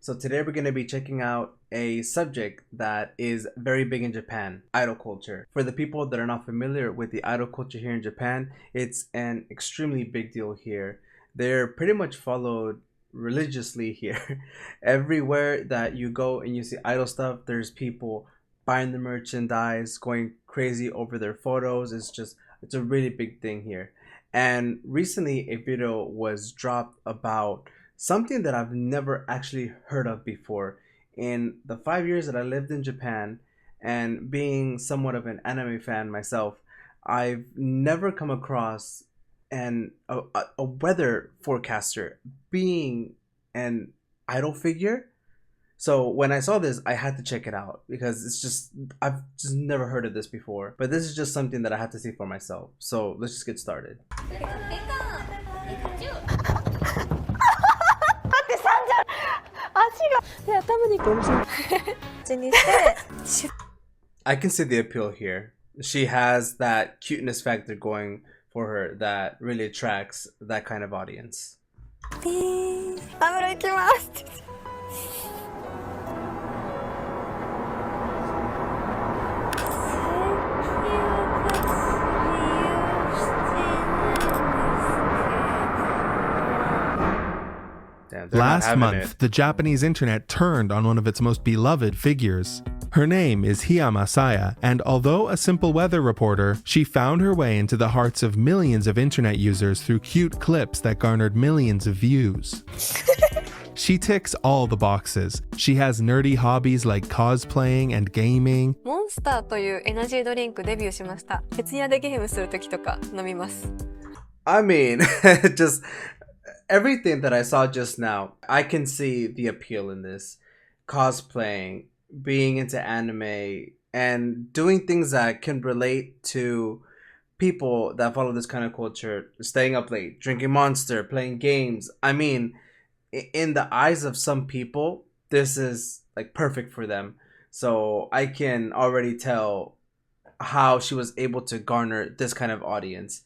So today we're going to be checking out a subject that is very big in Japan, idol culture. For the people that are not familiar with the idol culture here in Japan, it's an extremely big deal here. They're pretty much followed religiously here. Everywhere that you go and you see idol stuff, there's people buying the merchandise, going crazy over their photos. It's a really big thing here. And recently a video was dropped about something that I've never actually heard of before. In the 5 years that I lived in Japan, and being somewhat of an anime fan myself, I've never come across a weather forecaster being an idol figure. So when I saw this, I had to check it out because I've just never heard of this before. But this is just something that I had to see for myself. So let's just get started. I can see the appeal here. She has that cuteness factor going for her that really attracts that kind of audience. Last month, the Japanese internet turned on one of its most beloved figures. Her name is Hiyama Saya, and although a simple weather reporter, she found her way into the hearts of millions of internet users through cute clips that garnered millions of views. She ticks all the boxes. She has nerdy hobbies like cosplaying and gaming. モンスターというエナジードリンクデビューしました。徹夜でゲームするときとか飲みます。I mean, just everything that I saw just now, I can see the appeal in this. Cosplaying, being into anime, and doing things that can relate to people that follow this kind of culture. Staying up late, drinking Monster, playing games. I mean, in the eyes of some people, this is like perfect for them. So I can already tell how she was able to garner this kind of audience.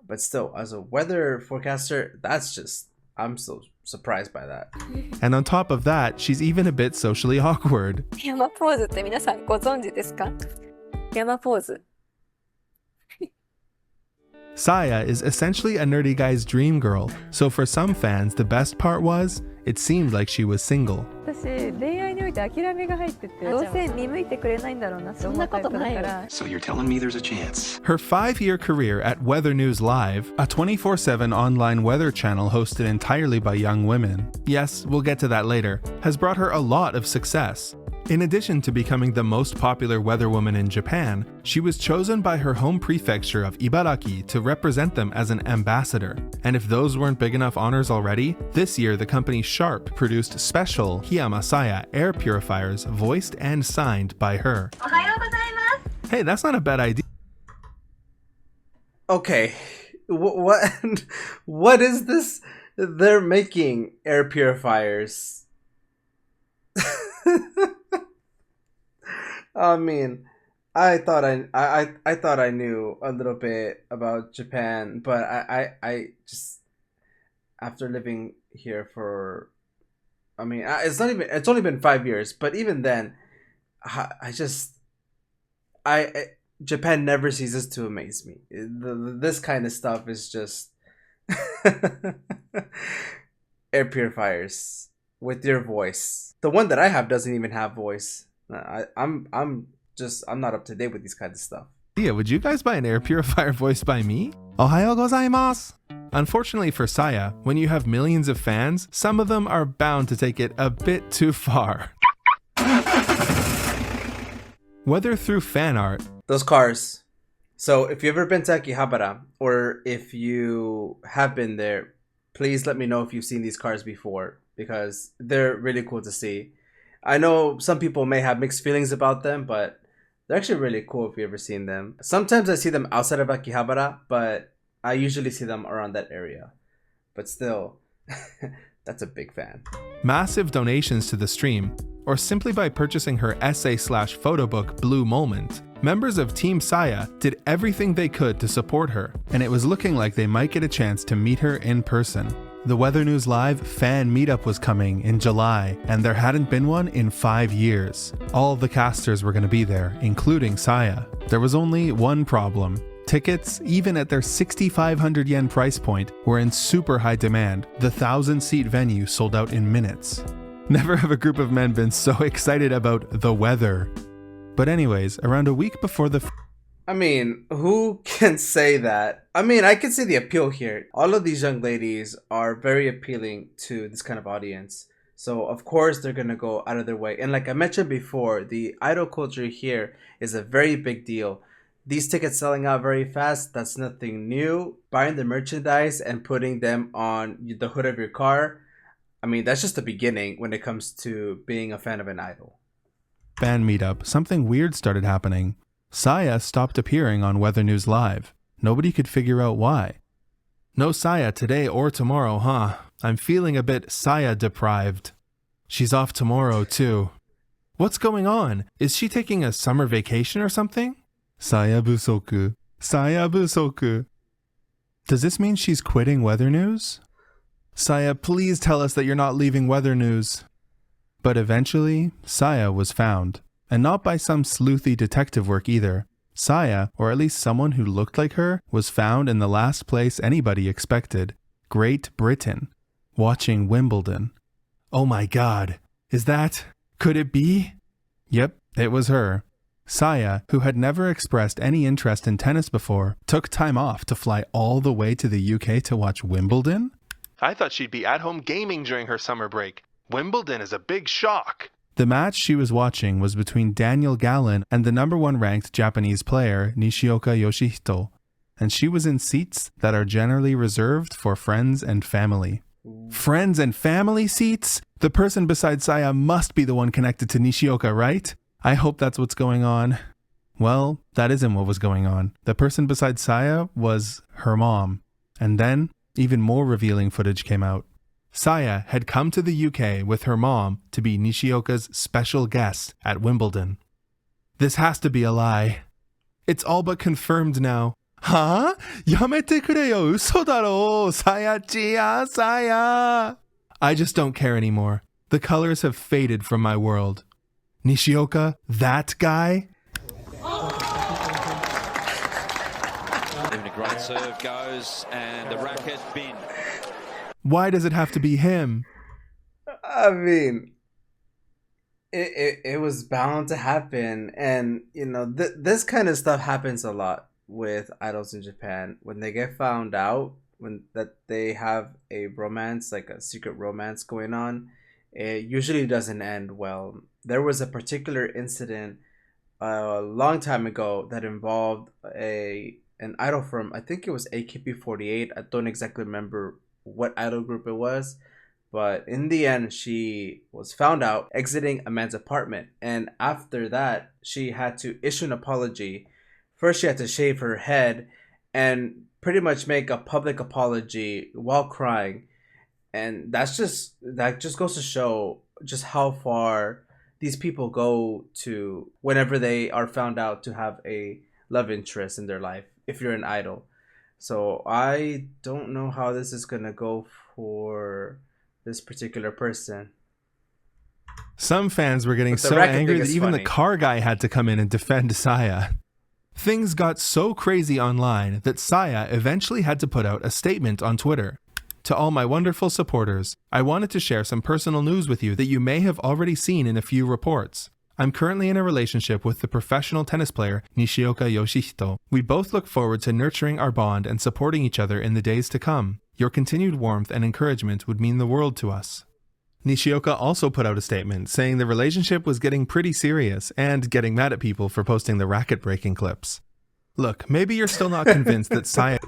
But still, as a weather forecaster, I'm so surprised by that. And on top of that, she's even a bit socially awkward. 山ポーズって皆さんご存知ですか？山ポーズ。Saya is essentially a nerdy guy's dream girl, so for some fans, the best part was, it seemed like she was single. 私、恋愛において諦めが入ってて、どうせ見向いてくれないんだろうなって思うタイプだから。So you're telling me there's a chance. Her 5-year career at Weather News Live, a 24/7 online weather channel hosted entirely by young women, yes, we'll get to that later, has brought her a lot of success. In addition to becoming the most popular weatherwoman in Japan, she was chosen by her home prefecture of Ibaraki to represent them as an ambassador. And if those weren't big enough honors already, this year the company Sharp produced special Hiyama Saya air purifiers voiced and signed by her. Hey, that's not a bad idea. Okay, what is this? They're making air purifiers. I mean, I thought I knew a little bit about Japan, but I just, after living here for, I mean, it's only been 5 years, but even then, Japan never ceases to amaze me. This kind of stuff is just air purifiers with your voice. The one that I have doesn't even have voice. I'm not up to date with these kinds of stuff. Yeah, would you guys buy an air purifier voiced by me? Ohayo gozaimasu. Unfortunately for Saya, when you have millions of fans, some of them are bound to take it a bit too far. Whether through fan art, those cars. So if you've ever been to Akihabara, or if you have been there, please let me know if you've seen these cars before, because they're really cool to see. I know some people may have mixed feelings about them, but they're actually really cool if you've ever seen them. Sometimes I see them outside of Akihabara, but I usually see them around that area. But still, that's a big fan. Massive donations to the stream, or simply by purchasing her essay/photo book Blue Moment, members of Team Saya did everything they could to support her, and it was looking like they might get a chance to meet her in person. The Weather News Live fan meetup was coming in July, and there hadn't been one in 5 years. All of the casters were going to be there, including Saya. There was only one problem. Tickets, even at their 6,500 yen price point, were in super high demand. The 1,000-seat venue sold out in minutes. Never have a group of men been so excited about the weather. But anyways, around a week before the... I mean, who can say that? I mean, I can see the appeal here. All of these young ladies are very appealing to this kind of audience. So, of course, they're going to go out of their way. And like I mentioned before, the idol culture here is a very big deal. These tickets selling out very fast, that's nothing new. Buying the merchandise and putting them on the hood of your car, I mean, that's just the beginning when it comes to being a fan of an idol. Fan meetup, something weird started happening. Saya stopped appearing on Weather News Live. Nobody could figure out why. No Saya today or tomorrow, huh? I'm feeling a bit Saya deprived. She's off tomorrow too. What's going on? Is she taking a summer vacation or something? Saya busoku. Saya busoku. Does this mean she's quitting Weather News? Saya, please tell us that you're not leaving Weather News. But eventually, Saya was found. And not by some sleuthy detective work either. Saya, or at least someone who looked like her, was found in the last place anybody expected. Great Britain. Watching Wimbledon. Oh my god. Could it be? Yep, it was her. Saya, who had never expressed any interest in tennis before, took time off to fly all the way to the UK to watch Wimbledon? I thought she'd be at home gaming during her summer break. Wimbledon is a big shock. The match she was watching was between Daniel Gallen and the number 1 ranked Japanese player, Nishioka Yoshihito, and she was in seats that are generally reserved for friends and family. Friends and family seats? The person beside Saya must be the one connected to Nishioka, right? I hope that's what's going on. Well, that isn't what was going on. The person beside Saya was her mom. And then, even more revealing footage came out. Saya had come to the UK with her mom to be Nishioka's special guest at Wimbledon. This has to be a lie. It's all but confirmed now. Huh? Yamete kureyo, uso daro, Saya-chiya, Saya. I just don't care anymore. The colors have faded from my world. Nishioka, that guy? Even a great serve goes and the racket bin. Why does it have to be him? I mean, it was bound to happen. And, you know, this kind of stuff happens a lot with idols in Japan. When they get found out, that they have a romance, like a secret romance going on, it usually doesn't end well. There was a particular incident a long time ago that involved an idol from, I think it was AKB48. I don't exactly remember what idol group it was, but in the end she was found out exiting a man's apartment, and after that she had to issue an apology. First she had to shave her head and pretty much make a public apology while crying, and that just goes to show just how far these people go to whenever they are found out to have a love interest in their life if you're an idol. So I don't know how this is going to go for this particular person. Some fans were getting so angry that even the car guy had to come in and defend Saya. Things got so crazy online that Saya eventually had to put out a statement on Twitter. To all my wonderful supporters, I wanted to share some personal news with you that you may have already seen in a few reports. I'm currently in a relationship with the professional tennis player Nishioka Yoshihito. We both look forward to nurturing our bond and supporting each other in the days to come. Your continued warmth and encouragement would mean the world to us. Nishioka also put out a statement saying the relationship was getting pretty serious and getting mad at people for posting the racket-breaking clips. Look, maybe you're still not convinced that Saya...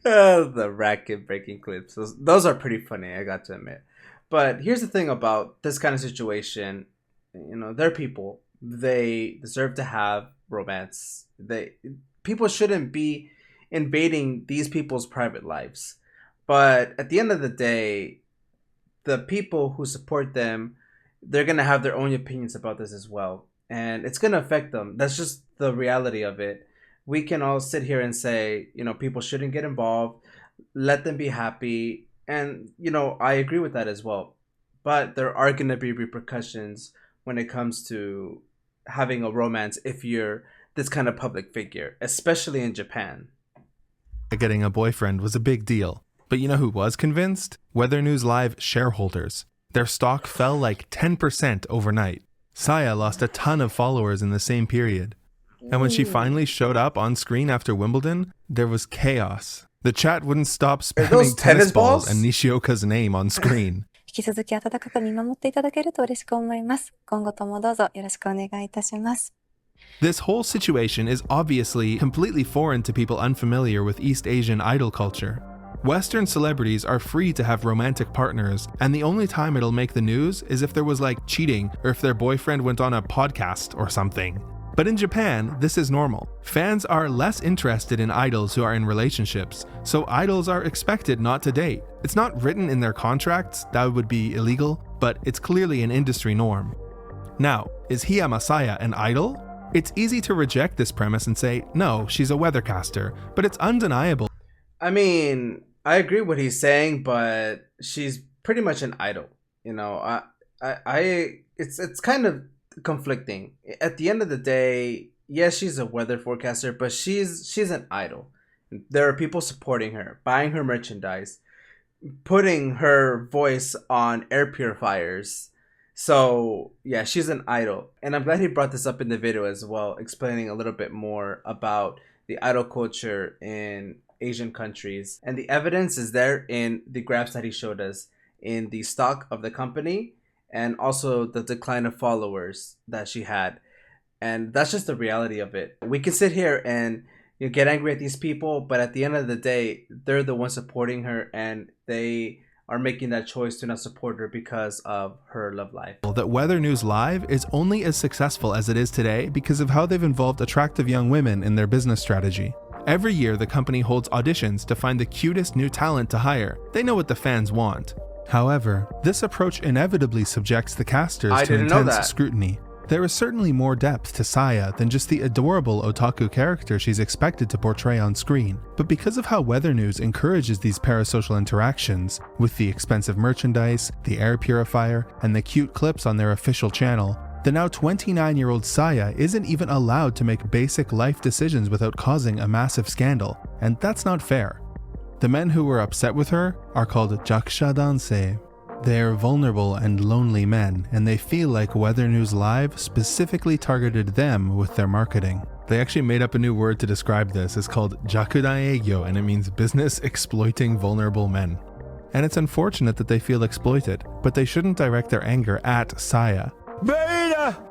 The racket-breaking clips. Those are pretty funny, I got to admit. But here's the thing about this kind of situation. You know, they're people. They deserve to have romance. People shouldn't be invading these people's private lives. But at the end of the day, the people who support them, they're going to have their own opinions about this as well. And it's going to affect them. That's just the reality of it. We can all sit here and say, you know, people shouldn't get involved. Let them be happy. And, I agree with that as well. But there are going to be repercussions when it comes to having a romance if you're this kind of public figure, especially in Japan. Getting a boyfriend was a big deal. But you know who was convinced? Weather News Live shareholders. Their stock fell like 10% overnight. Saya lost a ton of followers in the same period. And when she finally showed up on screen after Wimbledon, there was chaos. The chat wouldn't stop spamming tennis balls and Nishioka's name on screen. 引き続き温かく見守っていただけると嬉しく思います。今後ともどうぞよろしくお願いいたします。 This whole situation is obviously completely foreign to people unfamiliar with East Asian idol culture. Western celebrities are free to have romantic partners, and the only time it'll make the news is if there was like cheating or if their boyfriend went on a podcast or something. But in Japan, this is normal. Fans are less interested in idols who are in relationships, so idols are expected not to date. It's not written in their contracts, that would be illegal, but it's clearly an industry norm. Now, is Hiya Masaya an idol? It's easy to reject this premise and say, no, she's a weathercaster, but it's undeniable. I mean, I agree what he's saying, but she's pretty much an idol. It's kind of conflicting. At the end of the day, yes, she's a weather forecaster, but she's an idol. There are people supporting her, buying her merchandise, putting her voice on air purifiers. So yeah, she's an idol. And I'm glad he brought this up in the video as well, explaining a little bit more about the idol culture in Asian countries. And the evidence is there in the graphs that he showed us in the stock of the company and also the decline of followers that she had. And that's just the reality of it. We can sit here and get angry at these people, but at the end of the day, they're the ones supporting her and they are making that choice to not support her because of her love life. That Weather News Live is only as successful as it is today because of how they've involved attractive young women in their business strategy. Every year, the company holds auditions to find the cutest new talent to hire. They know what the fans want. However, this approach inevitably subjects the casters to intense scrutiny. There is certainly more depth to Saya than just the adorable otaku character she's expected to portray on screen. But because of how Weather News encourages these parasocial interactions, with the expensive merchandise, the air purifier, and the cute clips on their official channel, the now 29-year-old Saya isn't even allowed to make basic life decisions without causing a massive scandal, and that's not fair. The men who were upset with her are called Jakusha Dansei. They are vulnerable and lonely men, and they feel like Weather News Live specifically targeted them with their marketing. They actually made up a new word to describe this. It's called Jakudan Eigyo, and it means business exploiting vulnerable men. And it's unfortunate that they feel exploited, but they shouldn't direct their anger at Saya. Beta!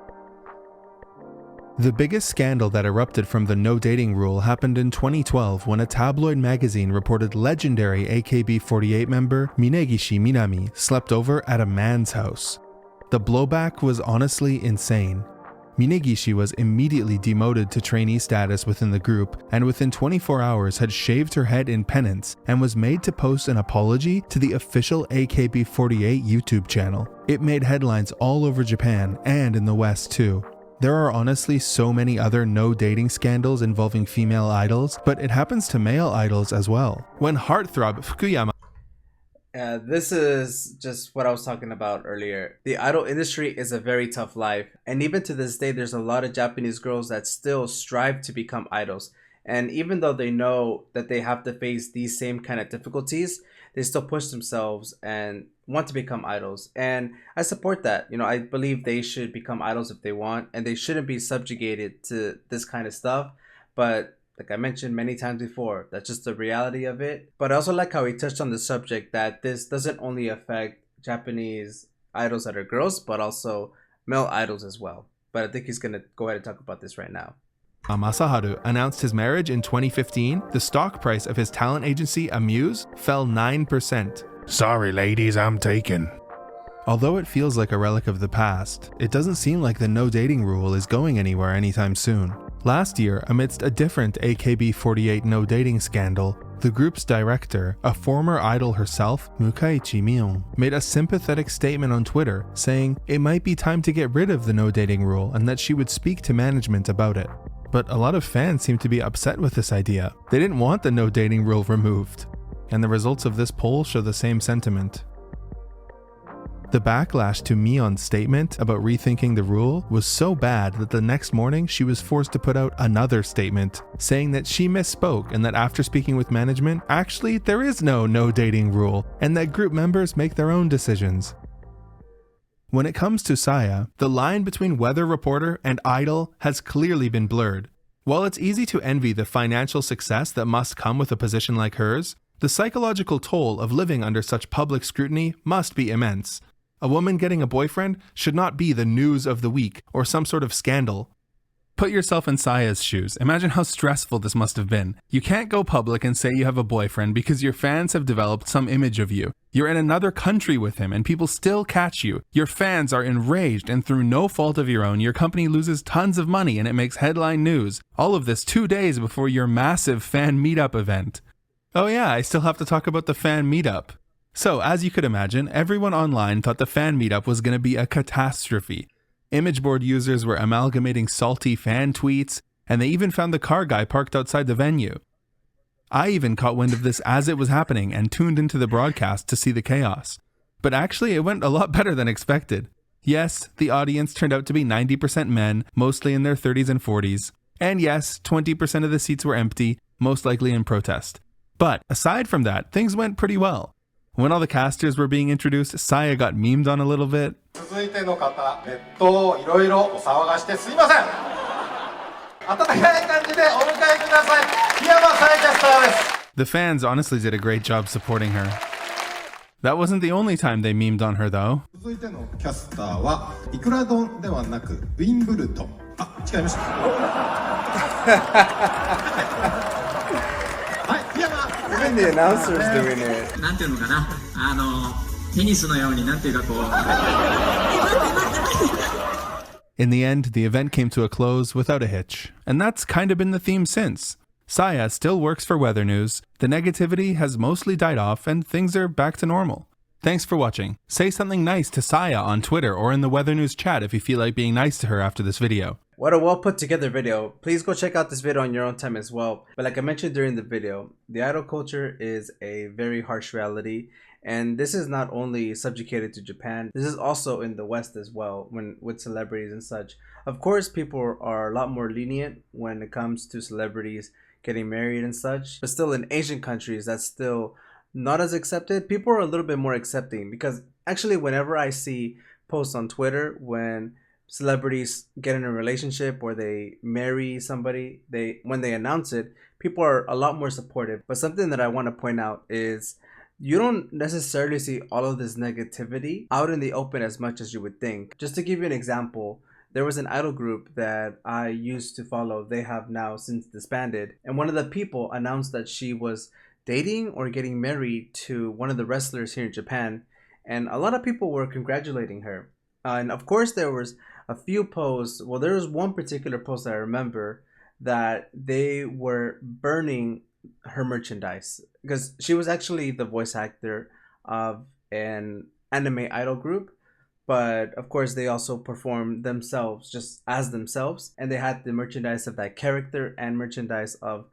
The biggest scandal that erupted from the no dating rule happened in 2012 when a tabloid magazine reported legendary AKB48 member Minegishi Minami slept over at a man's house. The blowback was honestly insane. Minegishi was immediately demoted to trainee status within the group and within 24 hours had shaved her head in penance and was made to post an apology to the official AKB48 YouTube channel. It made headlines all over Japan and in the West too. There are honestly so many other no dating scandals involving female idols, but it happens to male idols as well. When heartthrob Fukuyama... This is just what I was talking about earlier. The idol industry is a very tough life, and even to this day there's a lot of Japanese girls that still strive to become idols. And even though they know that they have to face these same kind of difficulties, they still push themselves and want to become idols. And I support that. I believe they should become idols if they want, and they shouldn't be subjugated to this kind of stuff. But like I mentioned many times before, that's just the reality of it. But I also like how he touched on the subject that this doesn't only affect Japanese idols that are girls, but also male idols as well. But I think he's going to go ahead and talk about this right now. Masaharu announced his marriage in 2015, the stock price of his talent agency Amuse fell 9%. Sorry ladies, I'm taken. Although it feels like a relic of the past, it doesn't seem like the no dating rule is going anywhere anytime soon. Last year, amidst a different AKB48 no dating scandal, the group's director, a former idol herself, Mukaichi Mion, made a sympathetic statement on Twitter saying it might be time to get rid of the no dating rule and that she would speak to management about it. But a lot of fans seem to be upset with this idea. They didn't want the no dating rule removed. and the results of this poll show the same sentiment. The backlash to Mion's statement about rethinking the rule was so bad that the next morning she was forced to put out another statement, saying that she misspoke and that after speaking with management, actually there is no dating rule, and that group members make their own decisions. When it comes to Saya, the line between weather reporter and idol has clearly been blurred. While it's easy to envy the financial success that must come with a position like hers, the psychological toll of living under such public scrutiny must be immense. A woman getting a boyfriend should not be the news of the week or some sort of scandal. Put yourself in Saya's shoes. Imagine how stressful this must have been. You can't go public and say you have a boyfriend because your fans have developed some image of you. You're in another country with him and people still catch you. Your fans are enraged and through no fault of your own, your company loses tons of money and it makes headline news. All of this 2 days before your massive fan meetup event. Oh yeah, I still have to talk about the fan meetup. So, as you could imagine, everyone online thought the fan meetup was going to be a catastrophe. Image board users were amalgamating salty fan tweets, and they even found the car guy parked outside the venue. I even caught wind of this as it was happening and tuned into the broadcast to see the chaos. But actually, it went a lot better than expected. Yes, the audience turned out to be 90% men, mostly in their 30s and 40s. And yes, 20% of the seats were empty, most likely in protest. But aside from that, things went pretty well. When all the casters were being introduced, Saya got memed on a little bit. 続いての方、ネットをいろいろお騒がしてすいません。温かい感じでお迎えください。檜山さやキャスターです。The fans honestly did a great job supporting her. That wasn't the only time they memed on her though. 続いてのキャスターはいくら丼ではなくウィンブルドン。あ、違いました。はい、檜山。Even the announcer's doing it. なんていうのかな、テニスのようになんていうかこう。In the end, the event came to a close without a hitch, and that's kind of been the theme since. Saya still works for Weather News, the negativity has mostly died off, and things are back to normal. Thanks for watching. Say something nice to Saya on Twitter or in the Weather News chat if you feel like being nice to her after this video. What a well put together video. Please go check out this video on your own time as well. But like I mentioned during the video, the idol culture is a very harsh reality. And this is not only subjugated to Japan, this is also in the West as well, with celebrities and such. Of course, people are a lot more lenient when it comes to celebrities getting married and such. But still in Asian countries, that's still not as accepted. People are a little bit more accepting because actually whenever I see posts on Twitter when celebrities get in a relationship or they marry somebody, when they announce it, people are a lot more supportive. But something that I want to point out is you don't necessarily see all of this negativity out in the open as much as you would think. Just to give you an example, there was an idol group that I used to follow. They have now since disbanded. And one of the people announced that she was dating or getting married to one of the wrestlers here in Japan. And a lot of people were congratulating her. And of course, there was a few posts. Well, there was one particular post that I remember that they were burning her merchandise because she was actually the voice actor of an anime idol group, but of course they also performed themselves just as themselves, and they had the merchandise of that character and merchandise of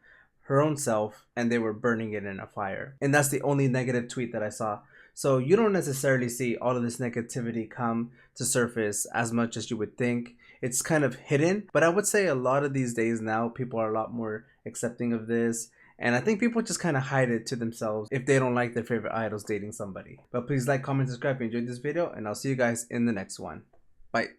her own self, and they were burning it in a fire. And that's the only negative tweet that I saw. So you don't necessarily see all of this negativity come to surface as much as you would think. It's kind of hidden, but I would say a lot of these days now people are a lot more accepting of this. And I think people just kind of hide it to themselves if they don't like their favorite idols dating somebody. But please like, comment, subscribe if you enjoyed this video, and I'll see you guys in the next one. Bye.